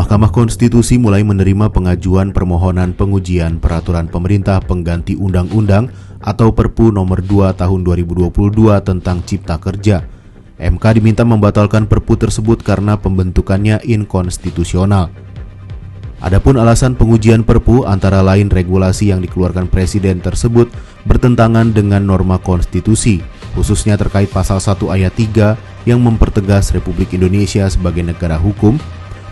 Mahkamah Konstitusi mulai menerima pengajuan permohonan pengujian peraturan pemerintah pengganti undang-undang atau Perpu nomor 2 tahun 2022 tentang Cipta Kerja. MK diminta membatalkan Perpu tersebut karena pembentukannya inkonstitusional. Adapun alasan pengujian Perpu antara lain regulasi yang dikeluarkan Presiden tersebut bertentangan dengan norma konstitusi, khususnya terkait pasal 1 ayat 3 yang mempertegas Republik Indonesia sebagai negara hukum,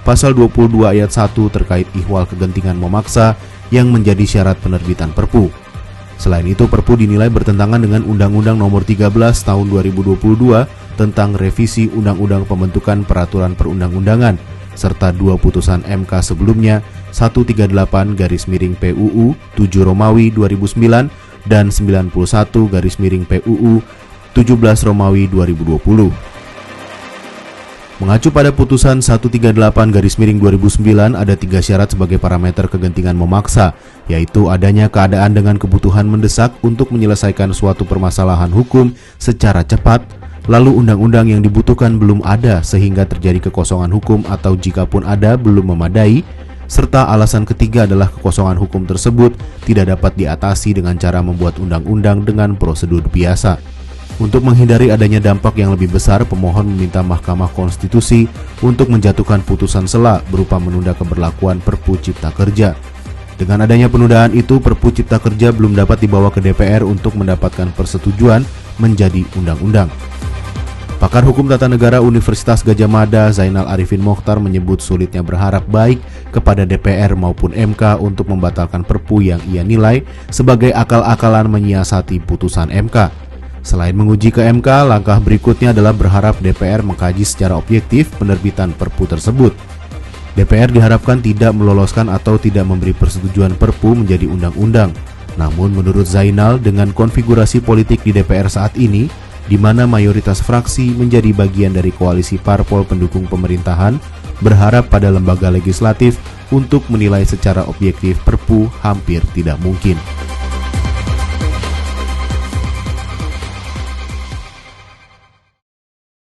pasal 22 ayat 1 terkait ihwal kegentingan memaksa yang menjadi syarat penerbitan Perpu. Selain itu, Perpu dinilai bertentangan dengan Undang-Undang Nomor 13 Tahun 2022 tentang revisi Undang-Undang Pembentukan Peraturan Perundang-undangan serta dua putusan MK sebelumnya 138/PUU 7 Romawi 2009 dan 91/PUU 17 Romawi 2020. Mengacu pada putusan 138/2009 ada 3 syarat sebagai parameter kegentingan memaksa, yaitu adanya keadaan dengan kebutuhan mendesak untuk menyelesaikan suatu permasalahan hukum secara cepat, lalu undang-undang yang dibutuhkan belum ada sehingga terjadi kekosongan hukum atau jikapun ada belum memadai, serta alasan ketiga adalah kekosongan hukum tersebut tidak dapat diatasi dengan cara membuat undang-undang dengan prosedur biasa. Untuk menghindari adanya dampak yang lebih besar, pemohon meminta Mahkamah Konstitusi untuk menjatuhkan putusan sela berupa menunda keberlakuan Perpu Cipta Kerja. Dengan adanya penundaan itu, Perpu Cipta Kerja belum dapat dibawa ke DPR untuk mendapatkan persetujuan menjadi undang-undang. Pakar Hukum Tata Negara Universitas Gadjah Mada, Zainal Arifin Mokhtar menyebut sulitnya berharap baik kepada DPR maupun MK untuk membatalkan Perpu yang ia nilai sebagai akal-akalan menyiasati putusan MK. Selain menguji ke MK, langkah berikutnya adalah berharap DPR mengkaji secara objektif penerbitan Perpu tersebut. DPR diharapkan tidak meloloskan atau tidak memberi persetujuan Perpu menjadi undang-undang. Namun menurut Zainal, dengan konfigurasi politik di DPR saat ini, di mana mayoritas fraksi menjadi bagian dari koalisi parpol pendukung pemerintahan, berharap pada lembaga legislatif untuk menilai secara objektif Perpu hampir tidak mungkin.